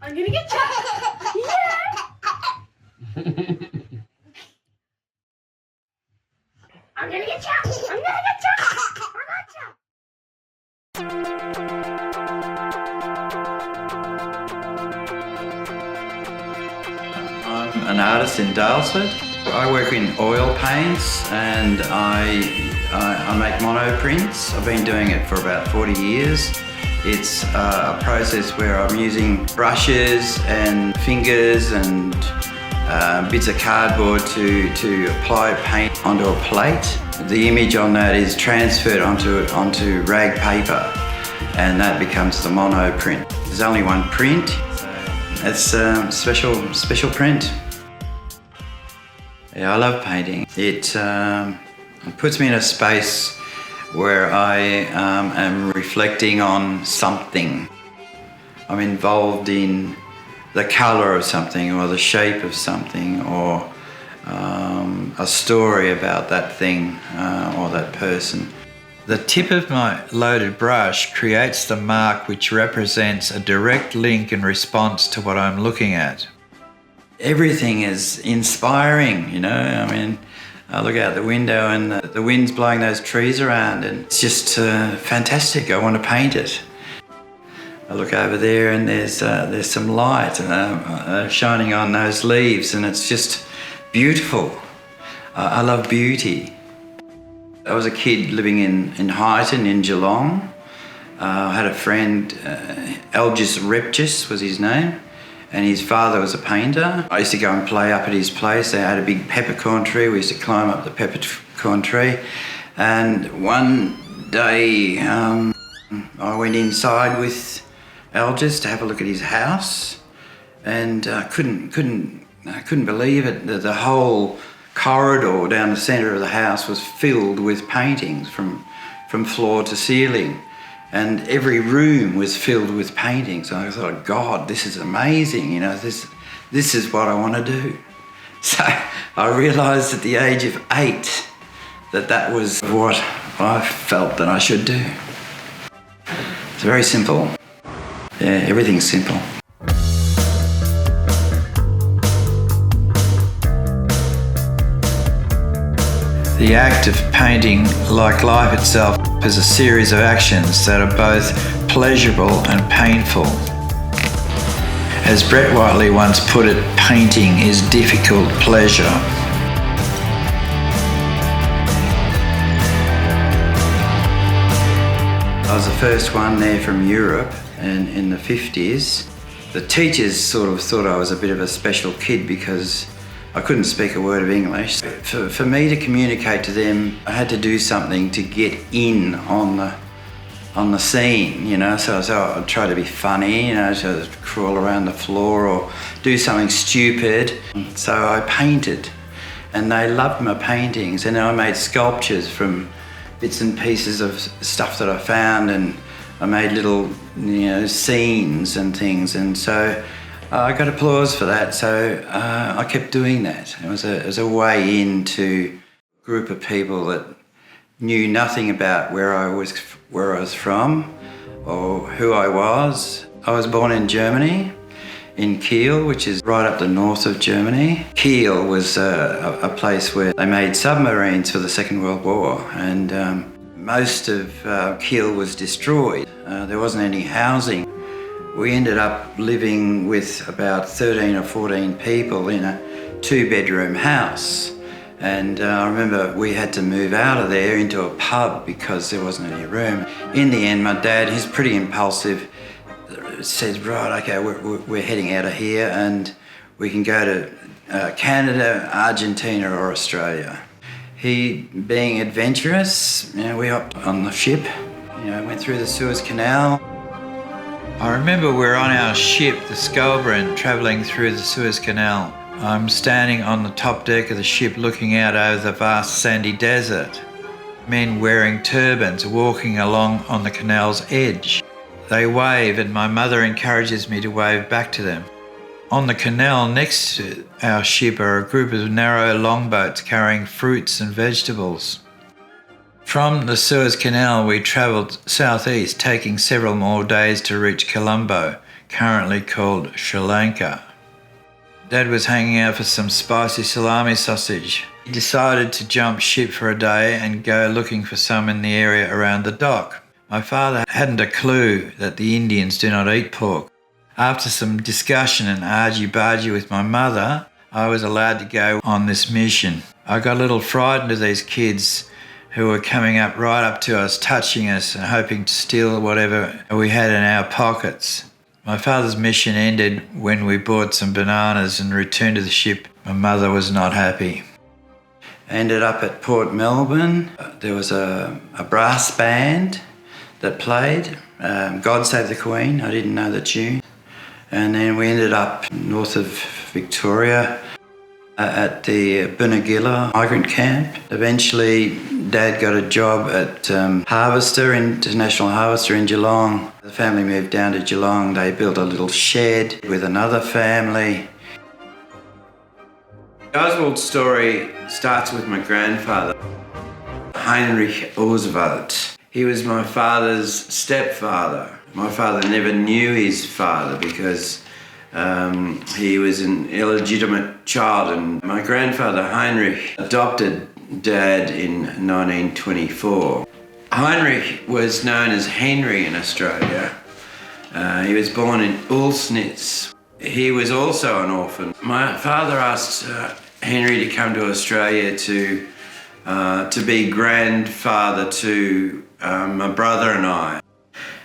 I'm gonna get you. Yeah. I'm gonna get you. I'm gonna get you. I got you. I'm an artist in Dalesford. I work in oil paints and I make mono prints. I've been doing it for about 40 years. It's a process where I'm using brushes and fingers and bits of cardboard to apply paint onto a plate. The image on that is transferred onto rag paper, and that becomes the mono print. There's only one print, so it's a special print. Yeah, I love painting. It puts me in a space where I am reflecting on something. I'm involved in the colour of something or the shape of something or a story about that thing or that person. The tip of my loaded brush creates the mark which represents a direct link and response to what I'm looking at. Everything is inspiring, you know. I mean, I look out the window and the wind's blowing those trees around and it's just fantastic. I want to paint it. I look over there and there's some light shining on those leaves and it's just beautiful. I love beauty. I was a kid living in Highton in Geelong. I had a friend, Algis Reptis was his name, and his father was a painter. I used to go and play up at his place. They had a big peppercorn tree. We used to climb up the peppercorn tree. And one day I went inside with Algis to have a look at his house, and I couldn't believe it. The whole corridor down the centre of the house was filled with paintings from floor to ceiling. And every room was filled with paintings. And I thought, God, this is amazing. You know, this is what I want to do. So I realised at the age of 8 that was what I felt that I should do. It's very simple. Yeah, everything's simple. The act of painting, like life itself, is a series of actions that are both pleasurable and painful. As Brett Whiteley once put it, painting is difficult pleasure. I was the first one there from Europe in the 50s. The teachers sort of thought I was a bit of a special kid because I couldn't speak a word of English. For me to communicate to them, I had to do something to get in on the scene, you know. So I'd try to be funny, you know, so I'd crawl around the floor or do something stupid. So I painted, and they loved my paintings. And then I made sculptures from bits and pieces of stuff that I found, and I made little, you know, scenes and things. And so I got applause for that, so I kept doing that. It was a way into a group of people that knew nothing about where I was from or who I was. I was born in Germany, in Kiel, which is right up the north of Germany. Kiel was a place where they made submarines for the Second World War, and most of Kiel was destroyed. There wasn't any housing. We ended up living with about 13 or 14 people in a 2-bedroom house. And I remember we had to move out of there into a pub because there wasn't any room. In the end, my dad, he's pretty impulsive, said, right, okay, we're heading out of here and we can go to Canada, Argentina or Australia. He, being adventurous, you know, we hopped on the ship, you know, went through the Suez Canal. I remember we're on our ship, the Skelbrand, travelling through the Suez Canal. I'm standing on the top deck of the ship looking out over the vast sandy desert. Men wearing turbans walking along on the canal's edge. They wave and my mother encourages me to wave back to them. On the canal next to our ship are a group of narrow longboats carrying fruits and vegetables. From the Suez Canal we travelled southeast, taking several more days to reach Colombo, currently called Sri Lanka. Dad was hanging out for some spicy salami sausage. He decided to jump ship for a day and go looking for some in the area around the dock. My father hadn't a clue that the Indians do not eat pork. After some discussion and argy-bargy with my mother, I was allowed to go on this mission. I got a little frightened of these kids who were coming up right up to us, touching us and hoping to steal whatever we had in our pockets. My father's mission ended when we bought some bananas and returned to the ship. My mother was not happy. Ended up at Port Melbourne. There was a brass band that played God Save the Queen. I didn't know the tune. And then we ended up north of Victoria at the Bunagilla migrant camp. Eventually, Dad got a job at International Harvester in Geelong. The family moved down to Geelong. They built a little shed with another family. The Oswald story starts with my grandfather, Heinrich Oswald. He was my father's stepfather. My father never knew his father because he was an illegitimate child, and my grandfather Heinrich adopted Dad in 1924. Heinrich was known as Henry in Australia. He was born in Ulsnitz. He was also an orphan. My father asked Henry to come to Australia to be grandfather to my brother and I.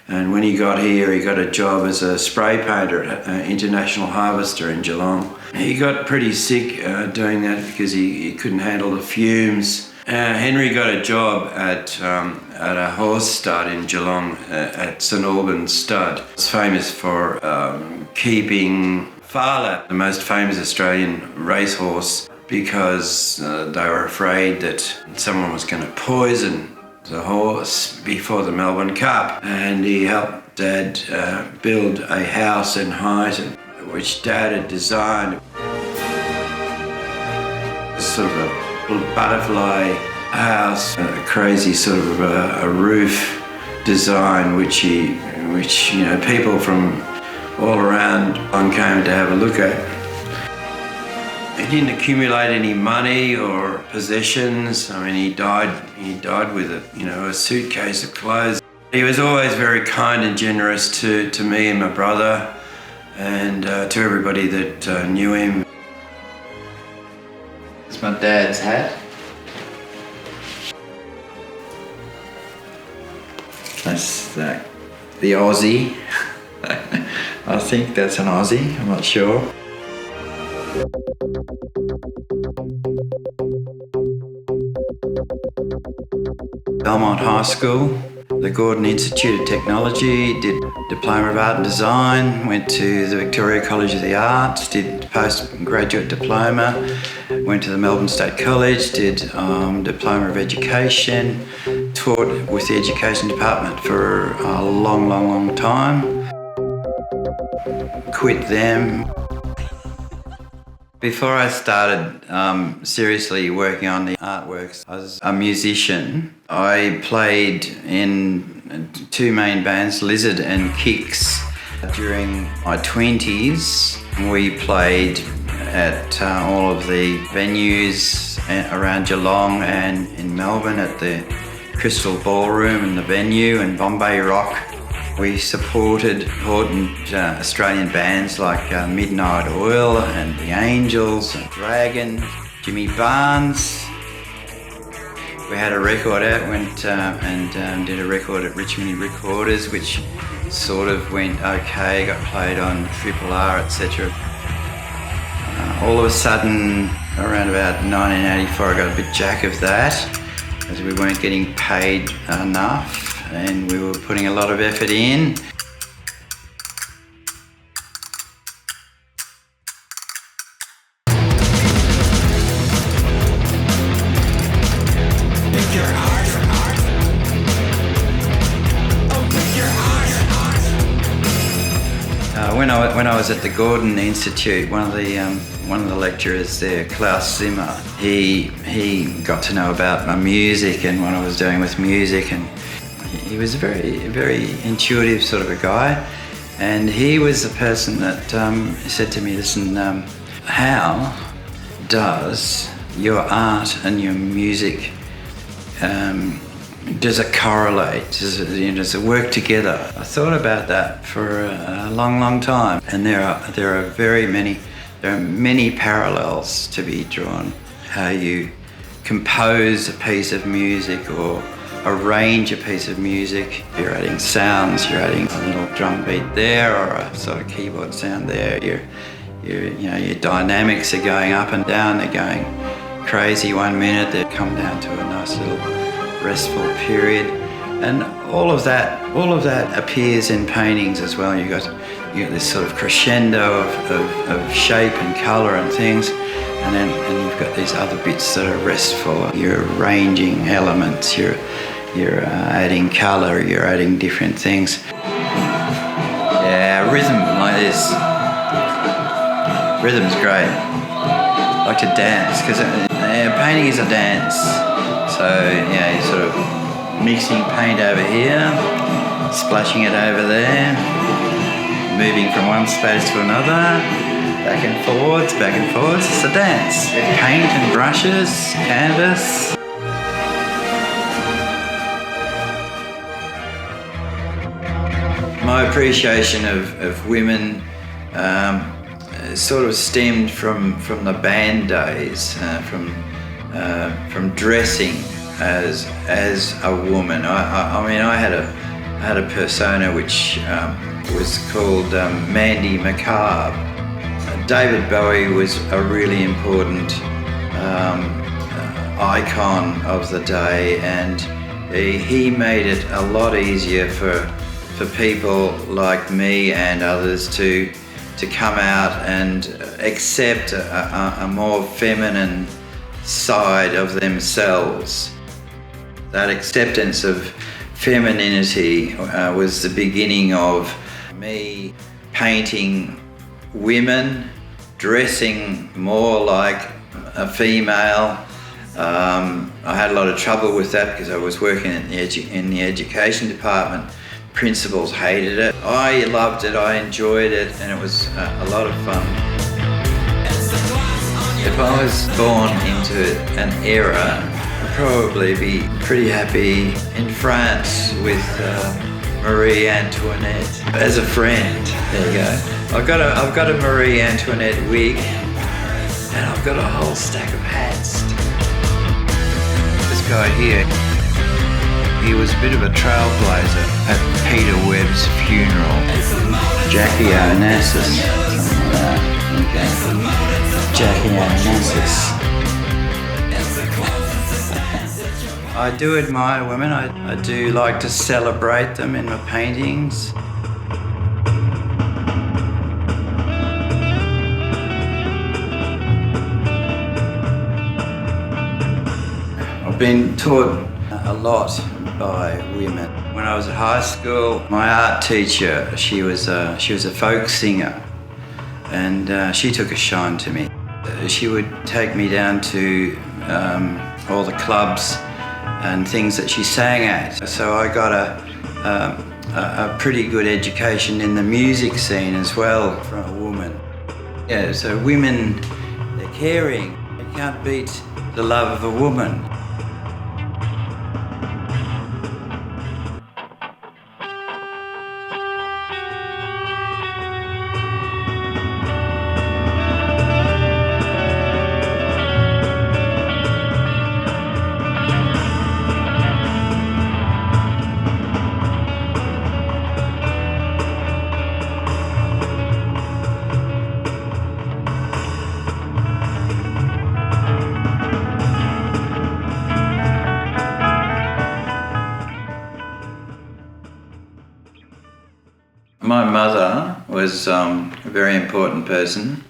And when he got here, he got a job as a spray painter at International Harvester in Geelong. He got pretty sick doing that because he couldn't handle the fumes. Henry got a job at a horse stud in Geelong, at St Albans Stud. It's famous for keeping Farlap, the most famous Australian racehorse, because they were afraid that someone was going to poison the horse before the Melbourne Cup. And he helped Dad build a house in Highton, which Dad had designed. Sort of a little butterfly house, a crazy sort of a roof design, which people from all around came to have a look at. He didn't accumulate any money or possessions. I mean, he died with a suitcase of clothes. He was always very kind and generous to me and my brother, and to everybody that knew him. It's my dad's hat. That's the Aussie. I think that's an Aussie, I'm not sure. Belmont High School, the Gordon Institute of Technology, did Diploma of Art and Design, went to the Victoria College of the Arts, did postgraduate diploma, went to the Melbourne State College, did Diploma of Education, taught with the Education Department for a long time, quit them. Before I started seriously working on the artworks, I was a musician. I played in two main bands, Lizard and Kicks. During my 20s, we played at all of the venues around Geelong and in Melbourne at the Crystal Ballroom and the Venue and Bombay Rock. We supported important Australian bands like Midnight Oil and The Angels and Dragon, Jimmy Barnes. We had a record out, went and did a record at Richmond Recorders, which sort of went okay, got played on Triple R, etc. All of a sudden, around about 1984, I got a bit jack of that, as we weren't getting paid enough. And we were putting a lot of effort in. When I was at the Gordon Institute, one of the lecturers there, Klaus Zimmer, he got to know about my music and what I was doing with music, and he was a very intuitive sort of a guy, And he was the person that said to me, listen, how does your art and your music, does it correlate? Does it work together? I thought about that for a long, long time, and there are many parallels to be drawn. How you compose a piece of music or arrange a piece of music. You're adding sounds, you're adding a little drum beat there or a sort of keyboard sound there. Your dynamics are going up and down. They're going crazy 1 minute, they come down to a nice little restful period, and all of that appears in paintings as well. You got this sort of crescendo of shape and colour and things, and you've got these other bits that are restful. You're arranging elements. You're adding colour. You're adding different things. Yeah, rhythm like this. Rhythm's great. I like to dance because painting is a dance. So yeah, you're sort of mixing paint over here, splashing it over there, moving from one space to another, back and forwards, back and forwards. It's a dance. Paint and brushes, canvas. My appreciation of women sort of stemmed from the band days, from dressing as a woman. I had a persona which was called Mandy Macabre. David Bowie was a really important icon of the day, and he made it a lot easier for people like me and others to come out and accept a more feminine side of themselves. That acceptance of femininity was the beginning of me painting women, dressing more like a female. I had a lot of trouble with that because I was working in the education department. Principals hated it. I loved it, I enjoyed it, and it was a lot of fun. If I was born into an era, I'd probably be pretty happy in France with Marie Antoinette as a friend. There you go. I've got a Marie Antoinette wig, and I've got a whole stack of hats. This guy here, he was a bit of a trailblazer at Peter Webb's funeral. Jackie Onassis. Jackie Onassis. I do admire women. I do like to celebrate them in my paintings. I've been taught a lot by women. When I was at high school, my art teacher, she was a folk singer, and she took a shine to me. She would take me down to all the clubs and things that she sang at. So I got a pretty good education in the music scene as well from a woman. Yeah, so women, they're caring. You can't beat the love of a woman. My mother was a very important person.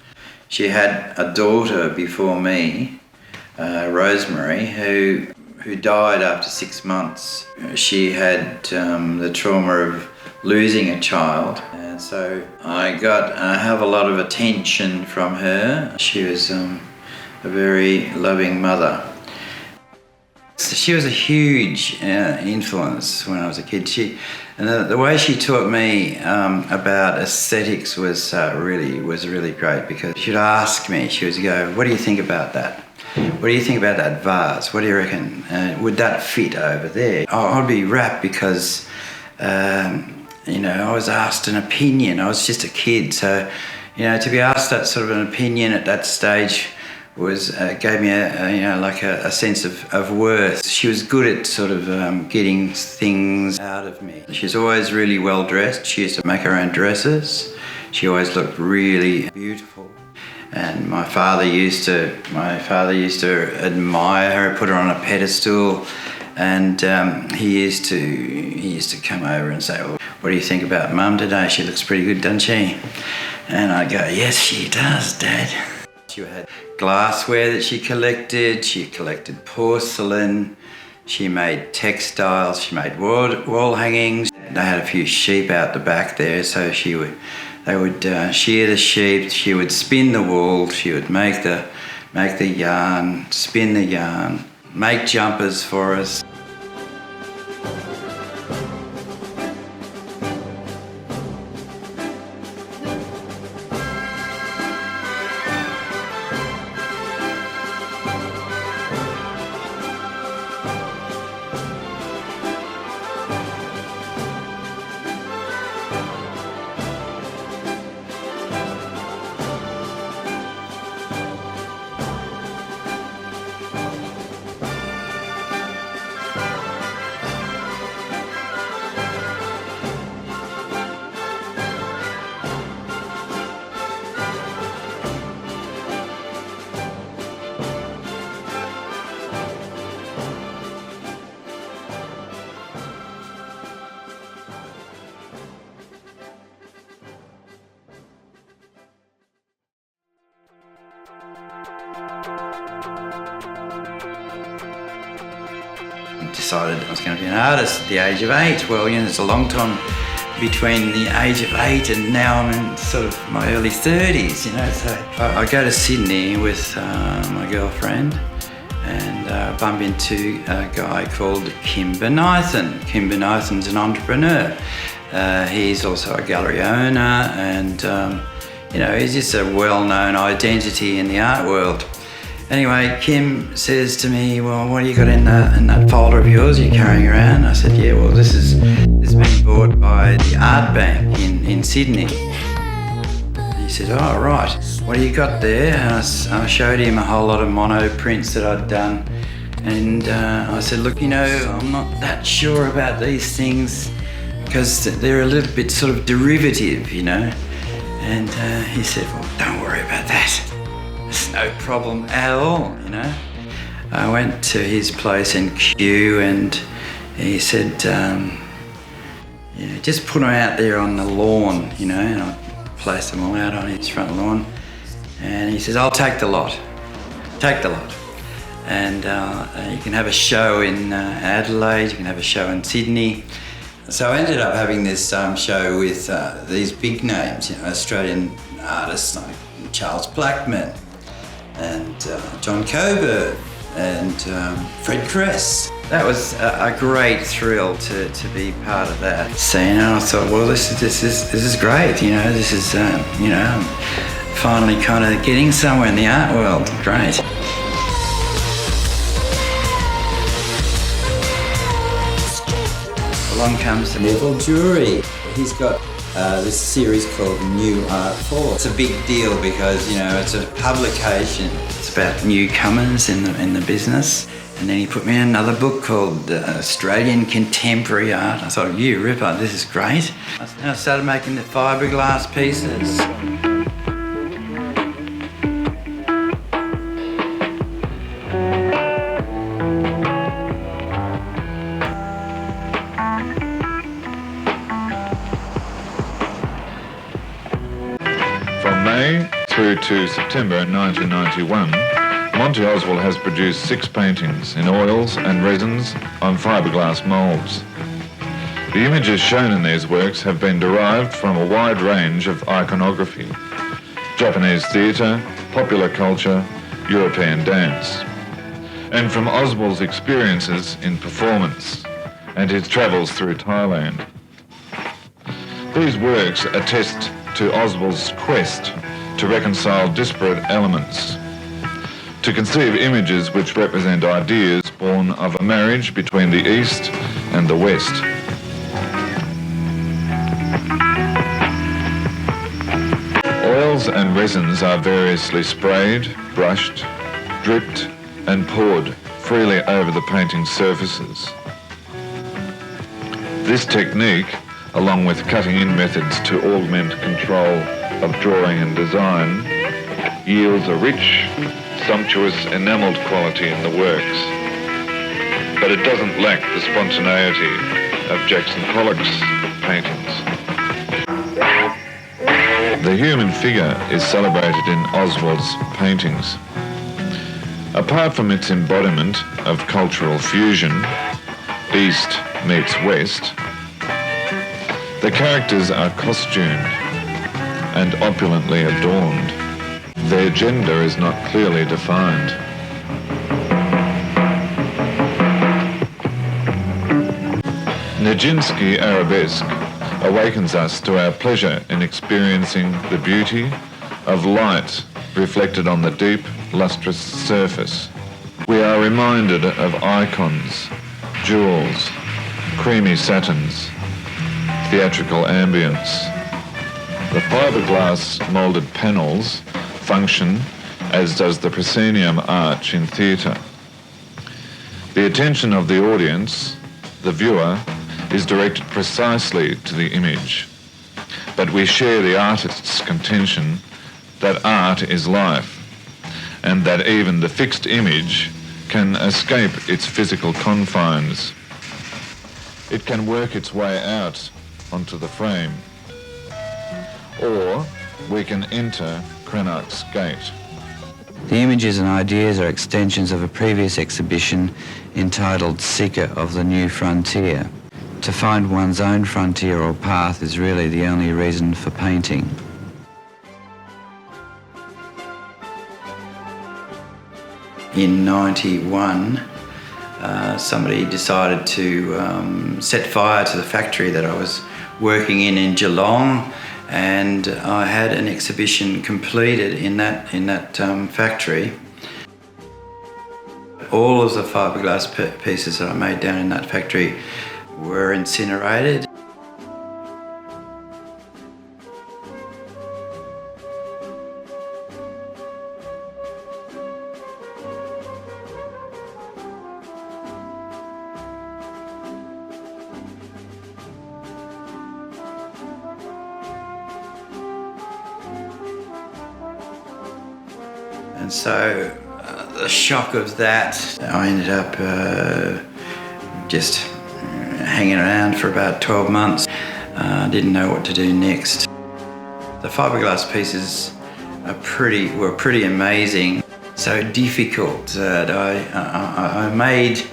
She had a daughter before me, Rosemary, who died after 6 months. She had the trauma of losing a child, and so I got a hell of a lot of attention from her. She was a very loving mother. She was a huge influence when I was a kid. And the way she taught me about aesthetics was really great, because she'd ask me, she would go, "What do you think about that? What do you think about that vase? What do you reckon? Would that fit over there?" I'd be rapt because, I was asked an opinion. I was just a kid, so, to be asked that sort of an opinion at that stage gave me a sense of worth. She was good at sort of getting things out of me. She was always really well dressed. She used to make her own dresses. She always looked really beautiful. And my father used to admire her, put her on a pedestal, and he used to come over and say, "Well, what do you think about Mum today? She looks pretty good, doesn't she?" And I'd go, "Yes, she does, Dad." She had glassware that she collected. She collected porcelain. She made textiles. She made wall hangings. They had a few sheep out the back there, so they would shear the sheep. She would spin the wool. She would make the yarn, spin the yarn, make jumpers for us. Decided I was going to be an artist at the age of 8. Well, there's a long time between the age of 8 and now I'm in sort of my early 30s, So I go to Sydney with my girlfriend and bump into a guy called Kim Benithan. Kim Benithan's an entrepreneur. He's also a gallery owner and, he's just a well-known identity in the art world. Anyway, Kim says to me, "Well, what do you got in that folder of yours you're carrying around?" I said, "Yeah, well, this has been bought by the Art Bank in Sydney." And he said, "Oh, right. What do you got there?" And I showed him a whole lot of mono prints that I'd done. And I said, "Look, I'm not that sure about these things because they're a little bit sort of derivative, And he said, "Well, don't worry about that. It's no problem at all, I went to his place in Kiel and he said, just put them out there on the lawn, and I placed them all out on his front lawn. And he says, "I'll take the lot. Take the lot. And you can have a show in Adelaide, you can have a show in Sydney." So I ended up having this show with these big names, Australian artists like Charles Blackman and John Coburn and Fred Kress. That was a great thrill to be part of that scene. And I thought, well, this is great. This is I'm finally kind of getting somewhere in the art world. Great. Along comes Neville Jury. He's got this series called New Art Force. It's a big deal because, it's a publication. It's about newcomers in the business. And then he put me in another book called Australian Contemporary Art. I thought, you ripper, this is great. I started making the fiberglass pieces. Through to September 1991, Monty Osewald has produced 6 paintings in oils and resins on fiberglass moulds. The images shown in these works have been derived from a wide range of iconography: Japanese theatre, popular culture, European dance. and from Oswald's experiences in performance and his travels through Thailand. These works attest to Oswald's quest to reconcile disparate elements, to conceive images which represent ideas born of a marriage between the East and the West. Oils and resins are variously sprayed, brushed, dripped and poured freely over the painting surfaces. This technique, along with cutting-in methods to augment control of drawing and design, yields a rich, sumptuous enamelled quality in the works. But it doesn't lack the spontaneity of Jackson Pollock's paintings. The human figure is celebrated in Oswald's paintings. Apart from its embodiment of cultural fusion, East meets West, the characters are costumed and opulently adorned. Their gender is not clearly defined. Nijinsky arabesque awakens us to our pleasure in experiencing the beauty of light reflected on the deep, lustrous surface. We are reminded of icons, jewels, creamy satins, theatrical ambience. The fiberglass moulded panels function as does the proscenium arch in theatre. The attention of the audience, the viewer, is directed precisely to the image, but we share the artist's contention that art is life, and that even the fixed image can escape its physical confines. It can work its way out onto the frame, or we can enter Cranach's gate. The images and ideas are extensions of a previous exhibition entitled Seeker of the New Frontier. To find one's own frontier or path is really the only reason for painting. In '91, somebody decided to set fire to the factory that I was working in Geelong, and I had an exhibition completed in that factory. All of the fiberglass pieces that I made down in that factory were incinerated. And so the shock of that, I ended up just hanging around for about 12 months. Didn't know what to do next. The fiberglass pieces were pretty amazing, so difficult that I made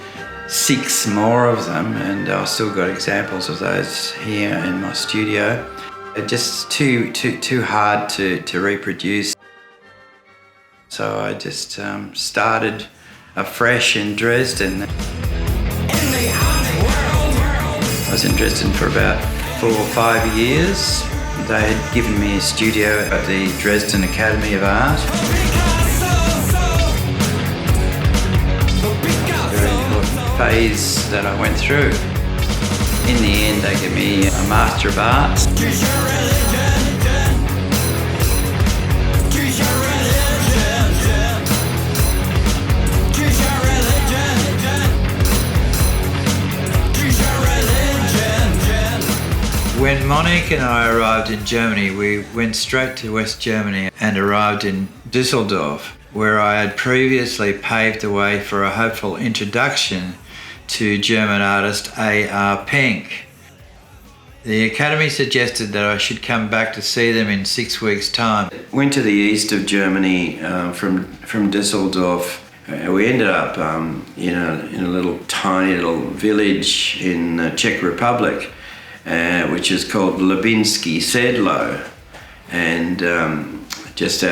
6 more of them, and I've still got examples of those here in my studio. They're just too hard to reproduce. So I just started afresh in Dresden. I was in Dresden for about 4 or 5 years. They had given me a studio at the Dresden Academy of Art. Very important phase that I went through. In the end, they gave me a Master of Arts. When Monique and I arrived in Germany, we went straight to West Germany and arrived in Düsseldorf, where I had previously paved the way for a hopeful introduction to German artist A.R. Penck. The Academy suggested that I should come back to see them in 6 weeks' time. Went to the east of Germany from Düsseldorf. We ended up in a little tiny little village in the Czech Republic, which is called Lubinsky Sedlo, and just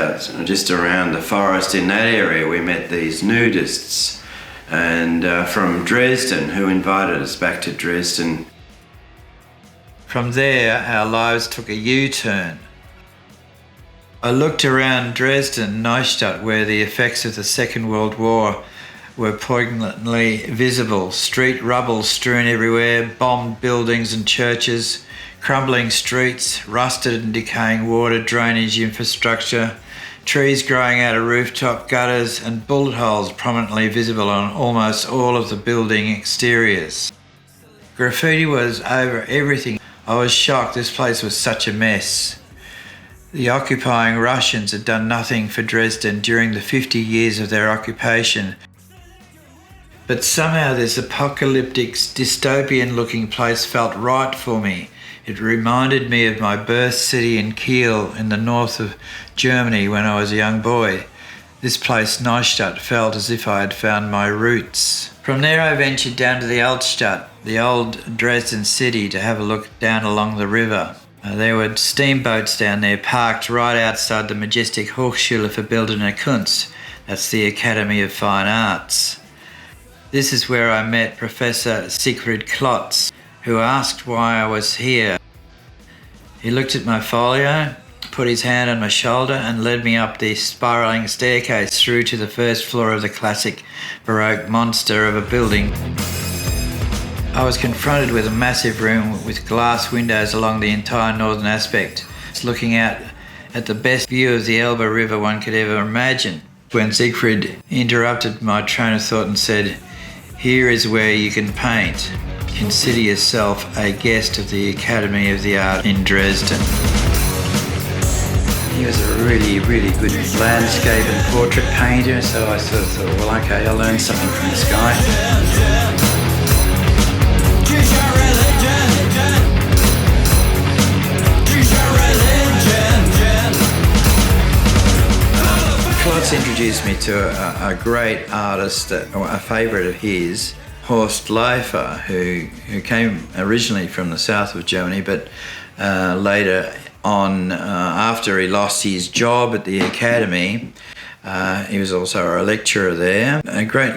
around the forest in that area we met these nudists and from Dresden, who invited us back to Dresden. From there, our lives took a U-turn. I looked around Dresden, Neustadt, where the effects of the Second World War were poignantly visible. Street rubble strewn everywhere, bombed buildings and churches, crumbling streets, rusted and decaying water drainage infrastructure, trees growing out of rooftop gutters, and bullet holes prominently visible on almost all of the building exteriors. Graffiti was over everything. I was shocked this place was such a mess. The occupying Russians had done nothing for Dresden during the 50 years of their occupation. But somehow this apocalyptic, dystopian-looking place felt right for me. It reminded me of my birth city in Kiel in the north of Germany when I was a young boy. This place, Neustadt, felt as if I had found my roots. From there I ventured down to the Altstadt, the old Dresden city, to have a look down along the river. There were steamboats down there parked right outside the majestic Hochschule für Bildende Kunst. That's the Academy of Fine Arts. This is where I met Professor Siegfried Klotz, who asked why I was here. He looked at my folio, put his hand on my shoulder and led me up the spiralling staircase through to the first floor of the classic Baroque monster of a building. I was confronted with a massive room with glass windows along the entire northern aspect, looking out at the best view of the Elbe River one could ever imagine. When Siegfried interrupted my train of thought and said, "Here is where you can paint. Consider yourself a guest of the Academy of the Art in Dresden." He was a really, really good landscape and portrait painter, so I sort of thought, well, okay, I'll learn something from this guy. Klotz introduced me to a great artist, a favourite of his, Horst Leifer, who came originally from the south of Germany, but later on, after he lost his job at the academy, he was also a lecturer there. A great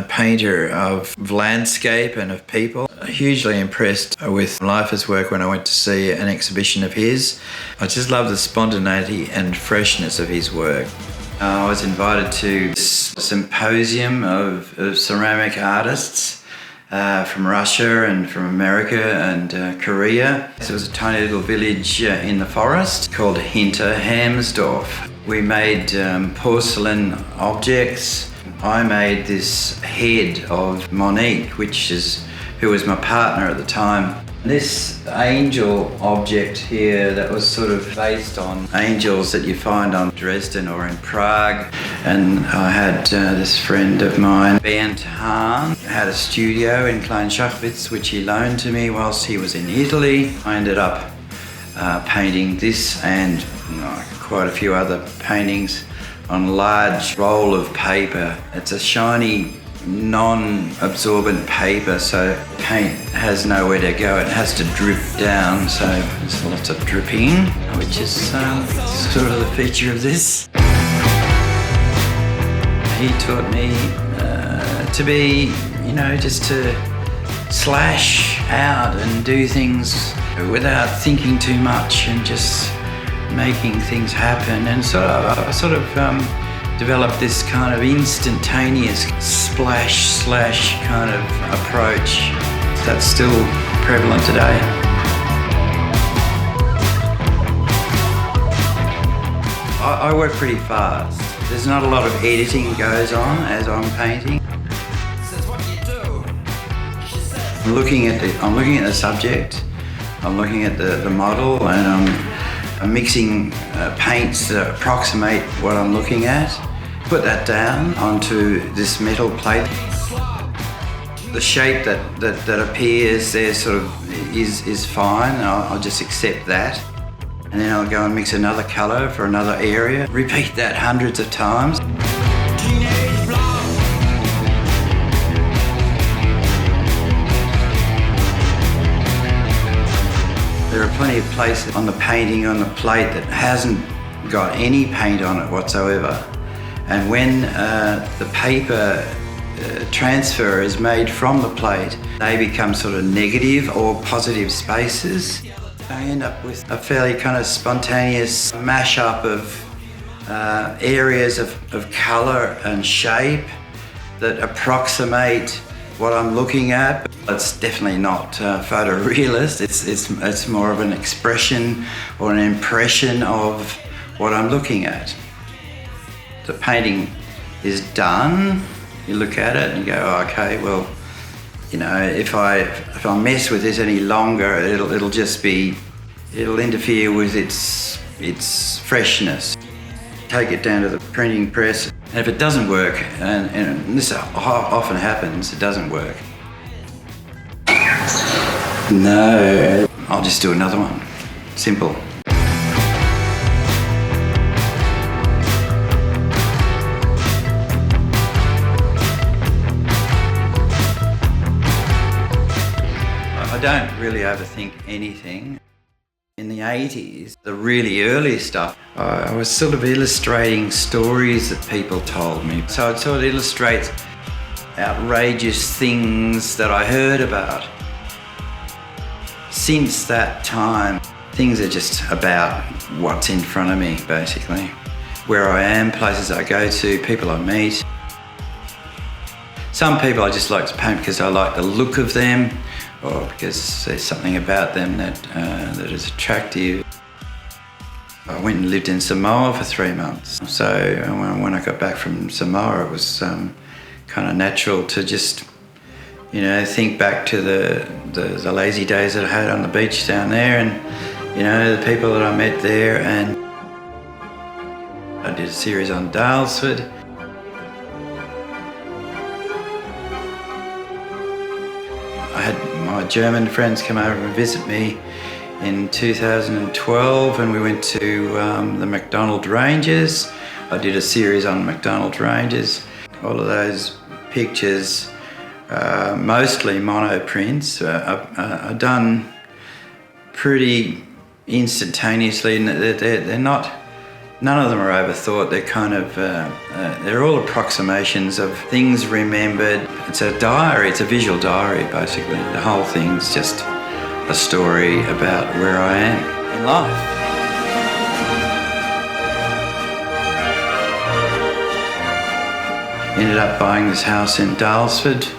painter of landscape and of people. Hugely impressed with Leifer's work when I went to see an exhibition of his. I just love the spontaneity and freshness of his work. I was invited to a symposium of ceramic artists from Russia and from America and Korea. It was a tiny little village in the forest called Hinter Hamsdorf. We made porcelain objects. I made this head of Monique, who was my partner at the time. This angel object here that was sort of based on angels that you find on Dresden or in Prague. And I had this friend of mine, Bernd Hahn, had a studio in Kleinschachwitz which he loaned to me whilst he was in Italy. I ended up painting this and quite a few other paintings on a large roll of paper. It's a shiny, non-absorbent paper, so paint has nowhere to go. It has to drip down, so there's lots of dripping, which is sort of the feature of this. He taught me to be, just to slash out and do things without thinking too much and just making things happen. And so I sort of developed this kind of instantaneous splash slash kind of approach that's still prevalent today. I work pretty fast. There's not a lot of editing goes on as I'm painting. I'm looking at the subject, I'm looking at the model, and I'm mixing paints that approximate what I'm looking at. Put that down onto this metal plate. The shape that appears there sort of is fine. I'll just accept that. And then I'll go and mix another colour for another area. Repeat that hundreds of times. There are plenty of places on the painting on the plate that hasn't got any paint on it whatsoever. And when the paper transfer is made from the plate, they become sort of negative or positive spaces. I end up with a fairly kind of spontaneous mashup of areas of colour and shape that approximate what I'm looking at. It's definitely not photorealist. It's more of an expression or an impression of what I'm looking at. The painting is done. You look at it and go, oh, okay, well, you know, if I mess with this any longer, it'll interfere with its freshness. Take it down to the printing press, and if it doesn't work, and this often happens, it doesn't work. No, I'll just do another one. Simple. I don't really overthink anything. In the 80s, the really early stuff, I was sort of illustrating stories that people told me. So I'd sort of illustrate outrageous things that I heard about. Since that time, things are just about what's in front of me, basically. Where I am, places I go to, people I meet. Some people I just like to paint because I like the look of them, or because there's something about them that is attractive. I went and lived in Samoa for 3 months. So when I got back from Samoa, it was kind of natural to just, you know, think back to the lazy days that I had on the beach down there, and, you know, the people that I met there. And I did a series on Daylesford. I had my German friends come over and visit me in 2012, and we went to the McDonald Ranges. I did a series on McDonald Ranges. All of those pictures, mostly monoprints, are done pretty instantaneously, and they're not. None of them are overthought. They're kind of, they're all approximations of things remembered. It's a diary, it's a visual diary, basically. The whole thing's just a story about where I am in life. Ended up buying this house in Daylesford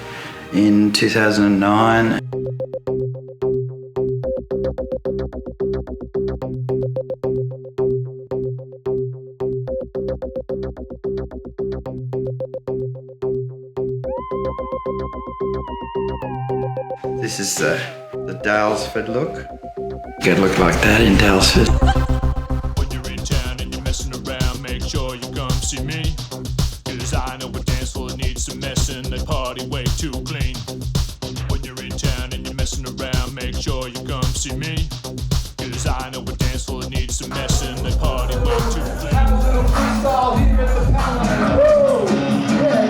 in 2009. This is the Daylesford look. Gotta look like that in Daylesford. When you're in town and you're messing around, make sure you come see me. Cause I know a dance floor that needs some messing, they party way too clean. When you're in town and you're messing around, make sure you come see me. Cause I know a dance floor that needs some messing, they party way too clean. Have a little freestyle here at the power. Woo! Yeah.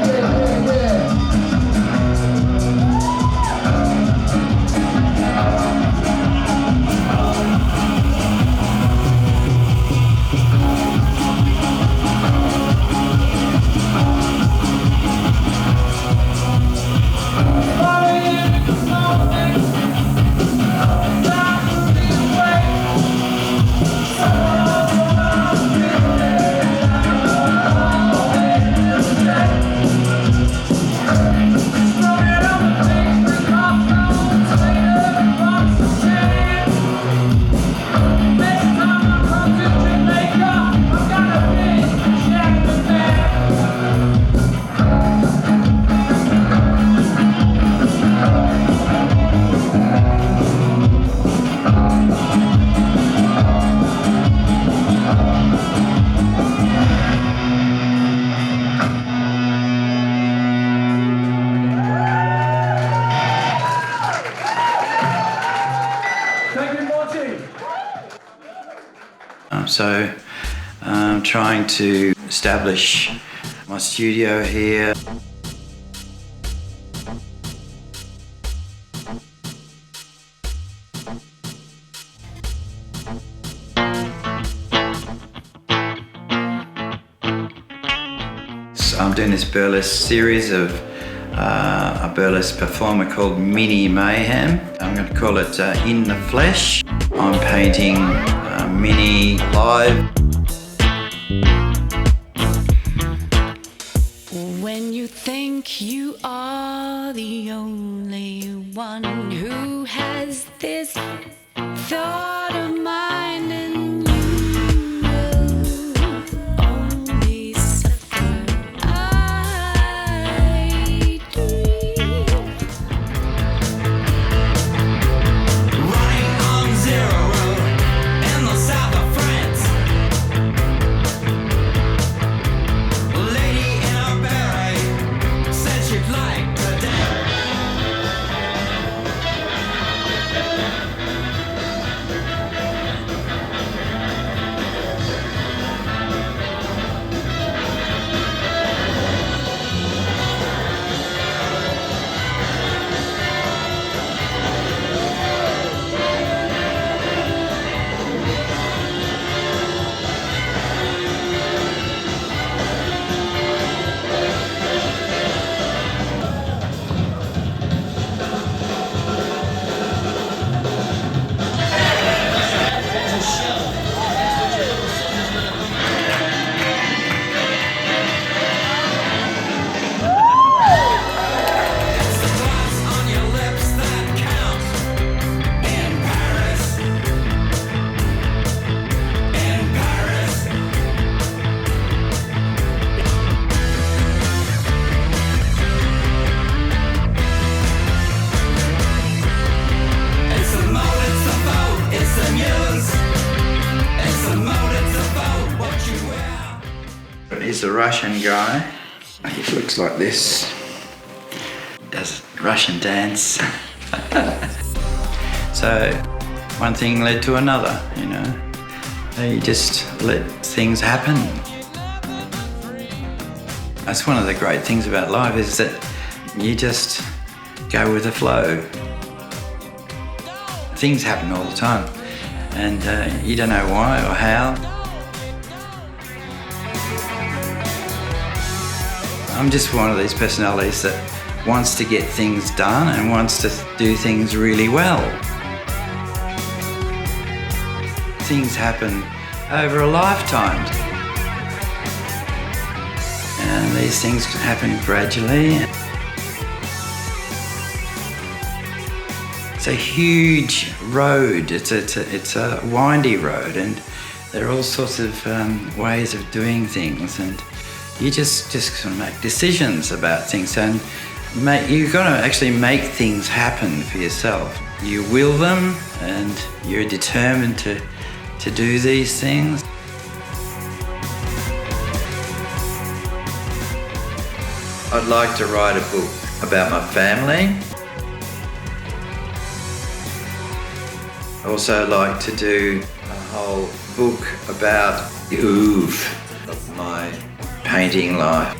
So I'm trying to establish my studio here. So I'm doing this burlesque series of a burlesque performer called Minnie Mayhem. I'm going to call it In the Flesh. I'm painting Minnie live. When you think you are the only one who has this thought of mine, and you will only suffer. I dream. Running on zero road in the south of France. A lady in a beret said she'd like to dance. He's a Russian guy. He looks like this. Does Russian dance. So one thing led to another, you know. You just let things happen. That's one of the great things about life, is that you just go with the flow. Things happen all the time, and you don't know why or how. I'm just one of these personalities that wants to get things done and wants to do things really well. Things happen over a lifetime. And these things happen gradually. It's a huge road. It's a windy road, and there are all sorts of ways of doing things, and you just sort of make decisions about things, and you've got to actually make things happen for yourself. You will them, and you're determined to do these things. I'd like to write a book about my family. I also like to do a whole book about the oeuvre of my painting life.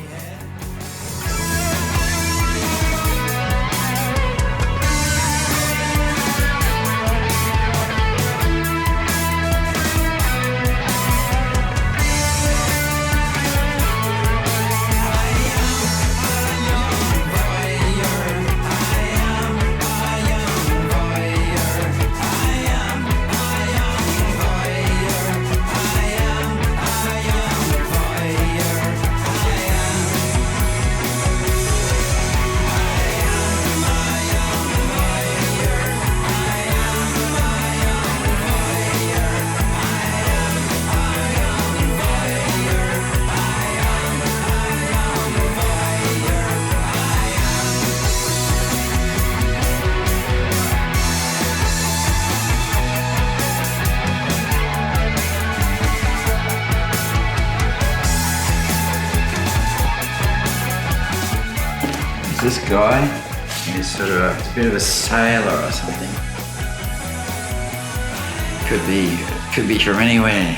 This guy is sort of a bit of a sailor or something. Could be from anywhere.